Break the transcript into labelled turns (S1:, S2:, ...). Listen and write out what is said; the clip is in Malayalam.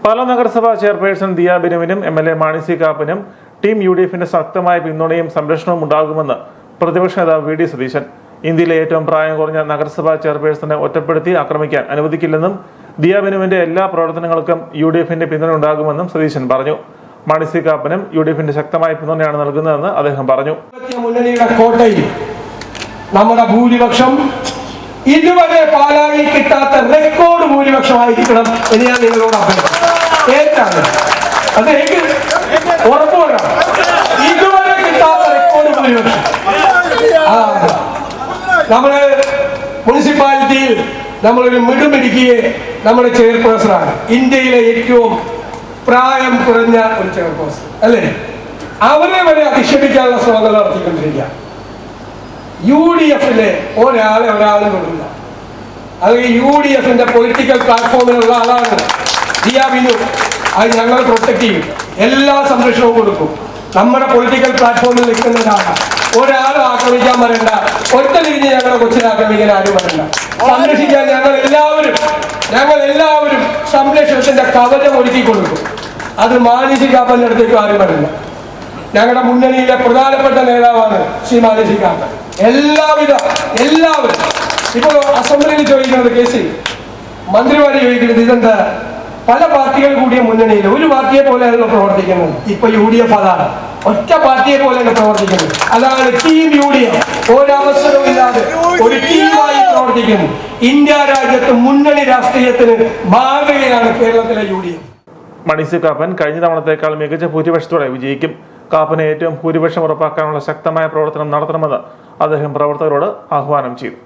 S1: പാലാ നഗരസഭാ ചെയർപേഴ്സൺ ദിയ ബിനുവിനും MLA മാണി സി കാപ്പനും ടീം UDFന്റെ ശക്തമായ പിന്തുണയും സംരക്ഷണവും ഉണ്ടാകുമെന്ന് പ്രതിപക്ഷ നേതാവ് VD സതീശൻ. ഇന്ത്യയിലെ ഏറ്റവും പ്രായം കുറഞ്ഞ നഗരസഭാ ചെയർപേഴ്സണെ ഒറ്റപ്പെടുത്തി ആക്രമിക്കാൻ അനുവദിക്കില്ലെന്നും ദിയ ബിനുവിന്റെ എല്ലാ പ്രവർത്തനങ്ങൾക്കും UDFന്റെ പിന്തുണ ഉണ്ടാകുമെന്നും സതീശൻ പറഞ്ഞു. മാണി സി കാപ്പനും UDFന്റെ ശക്തമായ പിന്തുണയാണ് നൽകുന്നതെന്ന് അദ്ദേഹം പറഞ്ഞു.
S2: നമ്മുടെ ഭൂരിപക്ഷം ഇതുവരെ പാലായിൽ കിട്ടാത്ത റെക്കോർഡ് ഭൂരിപക്ഷമായിരിക്കണം എന്ന് ഞാൻ നിങ്ങളോട് അഭ്യർത്ഥിക്കുന്നു. അത് എനിക്ക് ഉറപ്പുവരാം. ഇതുവരെ കിട്ടാത്ത റെക്കോർഡ് ഭൂരിപക്ഷം. നമ്മുടെ മുനിസിപ്പാലിറ്റിയിൽ നമ്മളൊരു മിടുമിടുക്കിയെ നമ്മുടെ ചെയർപേഴ്സണാണ്. ഇന്ത്യയിലെ ഏറ്റവും പ്രായം കുറഞ്ഞ ഒരു ചെയർപേഴ്സൺ അല്ലേ? അവരെ വരെ അധിക്ഷേപിക്കാനുള്ള ശ്രമങ്ങൾ നടത്തിക്കൊണ്ടിരിക്കുക. UDFിലെ ഒരാളും കൊണ്ടില്ല. അല്ലെങ്കിൽ UDFിന്റെ പൊളിറ്റിക്കൽ പ്ലാറ്റ്ഫോമിലുള്ള ആളാണ് ദിയ ബിനു. അത് ഞങ്ങൾ പ്രൊട്ടക്ട് ചെയ്യും, എല്ലാ സംരക്ഷണവും കൊടുക്കും. നമ്മുടെ പൊളിറ്റിക്കൽ പ്ലാറ്റ്ഫോമിൽ നിൽക്കുന്നതാണ്. ഒരാളും ആക്രമിക്കാൻ വരണ്ട, ഒറ്റ തിരിഞ്ഞ് ഞങ്ങളെ കൊച്ചിനെ ആക്രമിക്കാൻ ആരും വരണ്ട. സംരക്ഷിക്കാൻ ഞങ്ങൾ എല്ലാവരും സംരക്ഷണത്തിന്റെ കവചം ഒരുക്കി കൊടുക്കും. അത് മാണി സി കാപ്പന്റെ അടുത്തേക്ക് ആരും വരില്ല. ഞങ്ങളുടെ മുന്നണിയിലെ പ്രധാനപ്പെട്ട നേതാവാണ് ശ്രീ മാണി സി കാപ്പൻ. എല്ലാവരും ഇപ്പോൾ അസംബ്ലിയിൽ ചോദിക്കുന്നത് കേസിൽ മന്ത്രിമാര് ചോദിക്കുന്നത് ഇതെന്താ, പല പാർട്ടികൾ കൂടിയ മുന്നണിയിൽ ഒരു പാർട്ടിയെ പോലെയാണല്ലോ പ്രവർത്തിക്കുന്നത്. ഇപ്പൊ UDF അതാണ്, ഒറ്റ പാർട്ടിയെ പോലെയാണ് പ്രവർത്തിക്കുന്നത്. അതാണ് ടീം UDF. ഒരവസരവും ഇല്ലാതെ ഒരു ടീമായി പ്രവർത്തിക്കുന്നു. ഇന്ത്യ രാജ്യത്ത് മുന്നണി രാഷ്ട്രീയത്തിന് മാതൃകയാണ് കേരളത്തിലെ UDF.
S1: മാണി സി കാപ്പൻ കഴിഞ്ഞ തവണത്തേക്കാൾ മികച്ച ഭൂരിപക്ഷത്തോടെ വിജയിക്കും. കാപ്പന് ഏറ്റവും ഭൂരിപക്ഷം ഉറപ്പാക്കാനുള്ള ശക്തമായ പ്രവർത്തനം നടത്തണമെന്ന് അദ്ദേഹം പ്രവർത്തകരോട് ആഹ്വാനം ചെയ്തു.